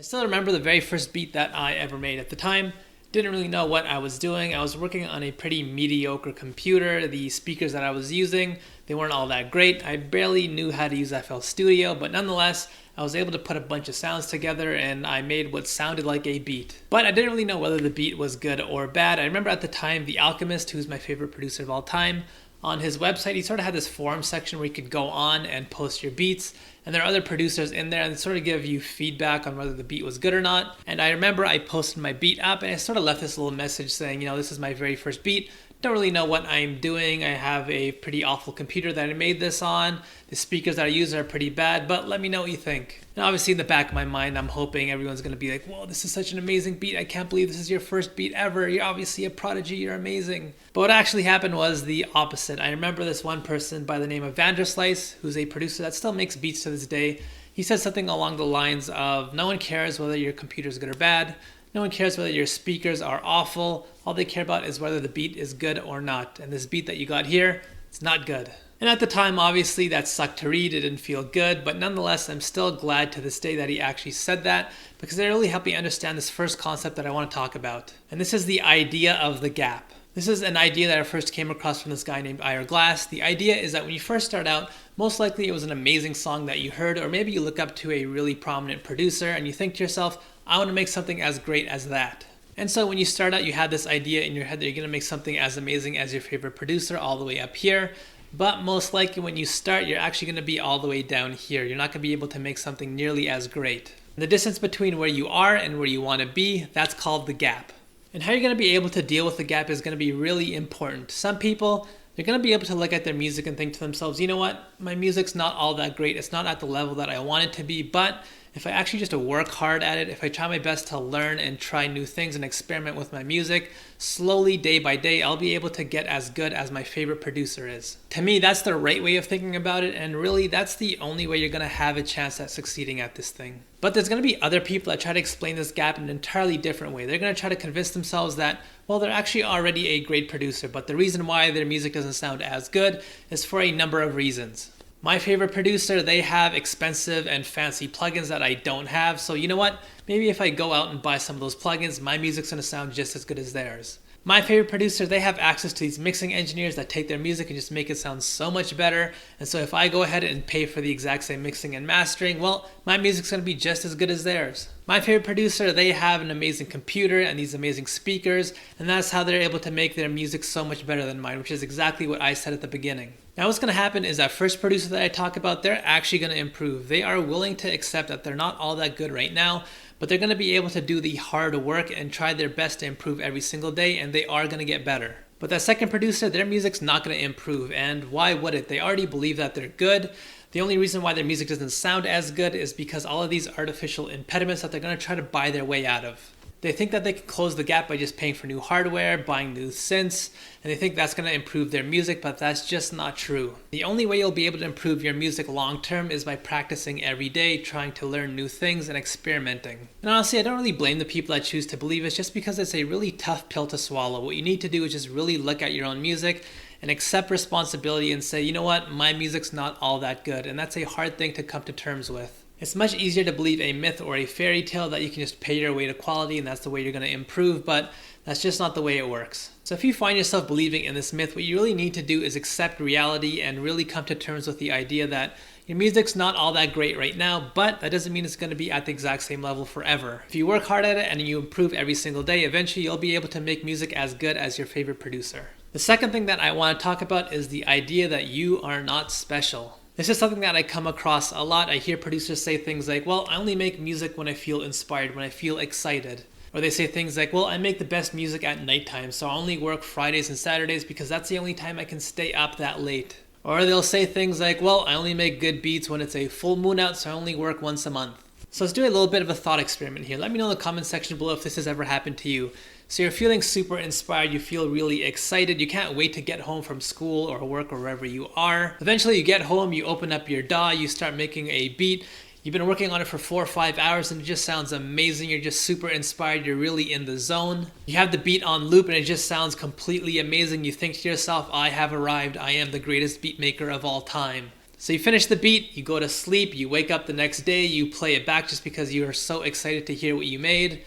I still remember the very first beat that I ever made. At the time, didn't really know what I was doing. I was working on a pretty mediocre computer. The speakers that I was using, they weren't all that great. I barely knew how to use FL Studio, but nonetheless, I was able to put a bunch of sounds together and I made what sounded like a beat. But I didn't really know whether the beat was good or bad. I remember at the time, The Alchemist, who's my favorite producer of all time, on his website, he sort of had this forum section where you could go on and post your beats. And there are other producers in there and sort of give you feedback on whether the beat was good or not. And I remember I posted my beat up and I sort of left this little message saying, this is my very first beat. Don't really know what I'm doing. I have a pretty awful computer that I made this on. The speakers that I use are pretty bad, but let me know what you think. And obviously in the back of my mind, I'm hoping everyone's going to be like, whoa, this is such an amazing beat. I can't believe this is your first beat ever. You're obviously a prodigy. You're amazing. But what actually happened was the opposite. I remember this one person by the name of Vanderslice, who's a producer that still makes beats to this day. He said something along the lines of, no one cares whether your computer is good or bad. No one cares whether your speakers are awful. All they care about is whether the beat is good or not. And this beat that you got here, it's not good. And at the time, obviously, that sucked to read. It didn't feel good. But nonetheless, I'm still glad to this day that he actually said that because it really helped me understand this first concept that I want to talk about. And this is the idea of the gap. This is an idea that I first came across from this guy named Ira Glass. The idea is that when you first start out, most likely it was an amazing song that you heard, or maybe you look up to a really prominent producer and you think to yourself, I want to make something as great as that. And so when you start out, you have this idea in your head that you're going to make something as amazing as your favorite producer all the way up here. But most likely when you start, you're actually going to be all the way down here. You're not going to be able to make something nearly as great. And the distance between where you are and where you want to be, that's called the gap. And how you're going to be able to deal with the gap is going to be really important. Some people, they're going to be able to look at their music and think to themselves, you know what, my music's not all that great. It's not at the level that I want it to be, but if I actually just work hard at it, if I try my best to learn and try new things and experiment with my music, slowly, day by day, I'll be able to get as good as my favorite producer is. To me, that's the right way of thinking about it, and really, that's the only way you're going to have a chance at succeeding at this thing. But there's going to be other people that try to explain this gap in an entirely different way. They're going to try to convince themselves that, well, they're actually already a great producer, but the reason why their music doesn't sound as good is for a number of reasons. My favorite producer, they have expensive and fancy plugins that I don't have. So you know what? Maybe if I go out and buy some of those plugins, my music's going to sound just as good as theirs. My favorite producer, they have access to these mixing engineers that take their music and just make it sound so much better. And so if I go ahead and pay for the exact same mixing and mastering, well, my music's going to be just as good as theirs. My favorite producer, they have an amazing computer and these amazing speakers, and that's how they're able to make their music so much better than mine, which is exactly what I said at the beginning. Now what's going to happen is that first producer that I talk about, they're actually going to improve. They are willing to accept that they're not all that good right now, but they're going to be able to do the hard work and try their best to improve every single day, and they are going to get better. But that second producer, their music's not going to improve, and why would it? They already believe that they're good. The only reason why their music doesn't sound as good is because all of these artificial impediments that they're going to try to buy their way out of. They think that they can close the gap by just paying for new hardware, buying new synths, and they think that's going to improve their music, but that's just not true. The only way you'll be able to improve your music long term is by practicing every day, trying to learn new things and experimenting. And honestly, I don't really blame the people that choose to believe it just because it's a really tough pill to swallow. What you need to do is just really look at your own music and accept responsibility and say, you know what, my music's not all that good, and that's a hard thing to come to terms with. It's much easier to believe a myth or a fairy tale that you can just pay your way to quality and that's the way you're going to improve, but that's just not the way it works. So if you find yourself believing in this myth, what you really need to do is accept reality and really come to terms with the idea that your music's not all that great right now, but that doesn't mean it's going to be at the exact same level forever. If you work hard at it and you improve every single day, eventually you'll be able to make music as good as your favorite producer. The second thing that I want to talk about is the idea that you are not special. This is something that I come across a lot. I hear producers say things like, well, I only make music when I feel inspired, when I feel excited. Or they say things like, well, I make the best music at nighttime, so I only work Fridays and Saturdays because that's the only time I can stay up that late. Or they'll say things like, well, I only make good beats when it's a full moon out, so I only work once a month. So let's do a little bit of a thought experiment here. Let me know in the comment section below if this has ever happened to you. So you're feeling super inspired, you feel really excited, you can't wait to get home from school or work or wherever you are. Eventually you get home, you open up your DAW, you start making a beat. You've been working on it for 4 or 5 hours and it just sounds amazing. You're just super inspired. You're really in the zone. You have the beat on loop and it just sounds completely amazing. You think to yourself, I have arrived. I am the greatest beat maker of all time. So you finish the beat, you go to sleep, you wake up the next day, you play it back just because you are so excited to hear what you made.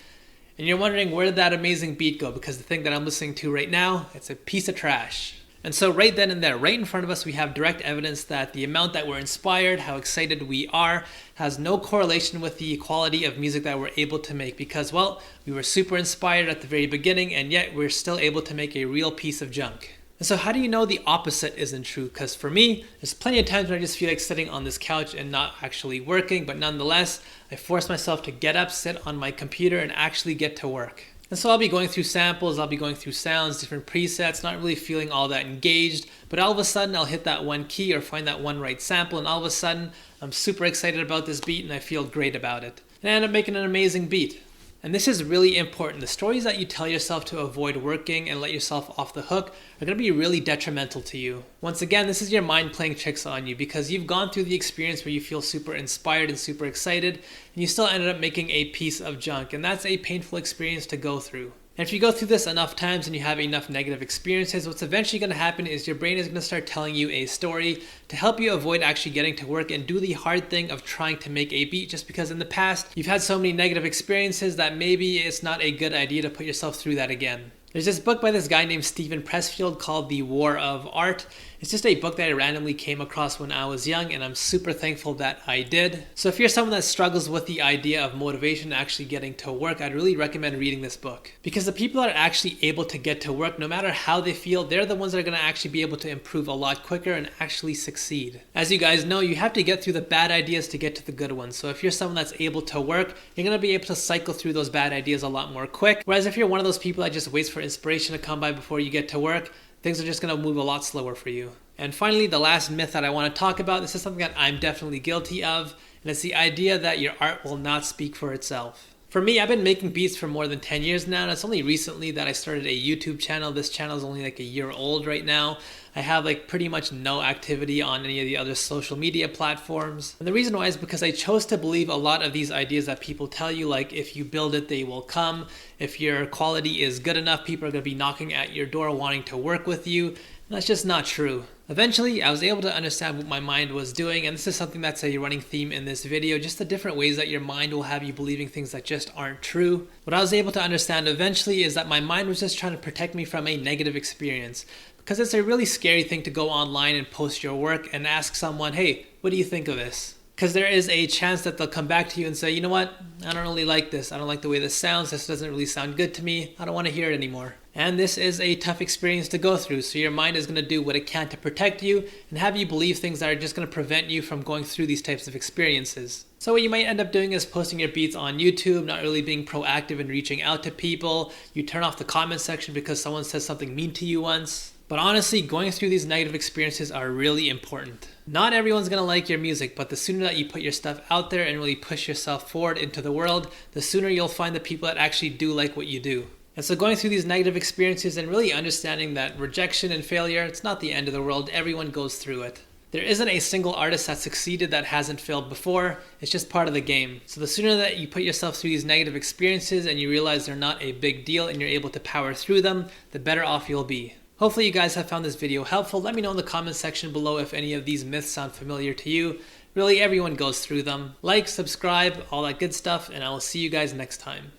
And you're wondering, where did that amazing beat go? Because the thing that I'm listening to right now, it's a piece of trash. And so right then and there, right in front of us, we have direct evidence that the amount that we're inspired, how excited we are, has no correlation with the quality of music that we're able to make. Because, well, we were super inspired at the very beginning, and yet we're still able to make a real piece of junk. And so how do you know the opposite isn't true? Because for me, there's plenty of times when I just feel like sitting on this couch and not actually working, but nonetheless, I force myself to get up, sit on my computer, and actually get to work. And so I'll be going through samples, I'll be going through sounds, different presets, not really feeling all that engaged, but all of a sudden I'll hit that one key or find that one right sample, and all of a sudden I'm super excited about this beat and I feel great about it. And I end up making an amazing beat. And this is really important. The stories that you tell yourself to avoid working and let yourself off the hook are going to be really detrimental to you. Once again, this is your mind playing tricks on you because you've gone through the experience where you feel super inspired and super excited, and you still ended up making a piece of junk. And that's a painful experience to go through. And if you go through this enough times and you have enough negative experiences, what's eventually going to happen is your brain is going to start telling you a story to help you avoid actually getting to work and do the hard thing of trying to make a beat, just because in the past you've had so many negative experiences that maybe it's not a good idea to put yourself through that again. There's this book by this guy named Steven Pressfield called The War of Art. It's just a book that I randomly came across when I was young, and I'm super thankful that I did. So if you're someone that struggles with the idea of motivation actually getting to work, I'd really recommend reading this book. Because the people that are actually able to get to work, no matter how they feel, they're the ones that are going to actually be able to improve a lot quicker and actually succeed. As you guys know, you have to get through the bad ideas to get to the good ones. So if you're someone that's able to work, you're going to be able to cycle through those bad ideas a lot more quick. Whereas if you're one of those people that just waits for inspiration to come by before you get to work, things are just going to move a lot slower for you. And finally, the last myth that I want to talk about, this is something that I'm definitely guilty of, and it's the idea that your art will not speak for itself. For me, I've been making beats for more than 10 years now, and it's only recently that I started a YouTube channel. This channel is only like a year old right now. I have like pretty much no activity on any of the other social media platforms. And the reason why is because I chose to believe a lot of these ideas that people tell you, like if you build it, they will come. If your quality is good enough, people are going to be knocking at your door wanting to work with you. And that's just not true. Eventually, I was able to understand what my mind was doing, and this is something that's a running theme in this video, just the different ways that your mind will have you believing things that just aren't true. What I was able to understand eventually is that my mind was just trying to protect me from a negative experience. Because it's a really scary thing to go online and post your work and ask someone, hey, what do you think of this? Because there is a chance that they'll come back to you and say, you know what, I don't really like this. I don't like the way this sounds. This doesn't really sound good to me. I don't want to hear it anymore. And this is a tough experience to go through. So your mind is going to do what it can to protect you and have you believe things that are just going to prevent you from going through these types of experiences. So what you might end up doing is posting your beats on YouTube, not really being proactive in reaching out to people. You turn off the comment section because someone says something mean to you once. But honestly, going through these negative experiences are really important. Not everyone's going to like your music, but the sooner that you put your stuff out there and really push yourself forward into the world, the sooner you'll find the people that actually do like what you do. And so going through these negative experiences and really understanding that rejection and failure, it's not the end of the world. Everyone goes through it. There isn't a single artist that succeeded that hasn't failed before. It's just part of the game. So the sooner that you put yourself through these negative experiences and you realize they're not a big deal and you're able to power through them, the better off you'll be. Hopefully you guys have found this video helpful. Let me know in the comment section below if any of these myths sound familiar to you. Really, everyone goes through them. Like, subscribe, all that good stuff, and I will see you guys next time.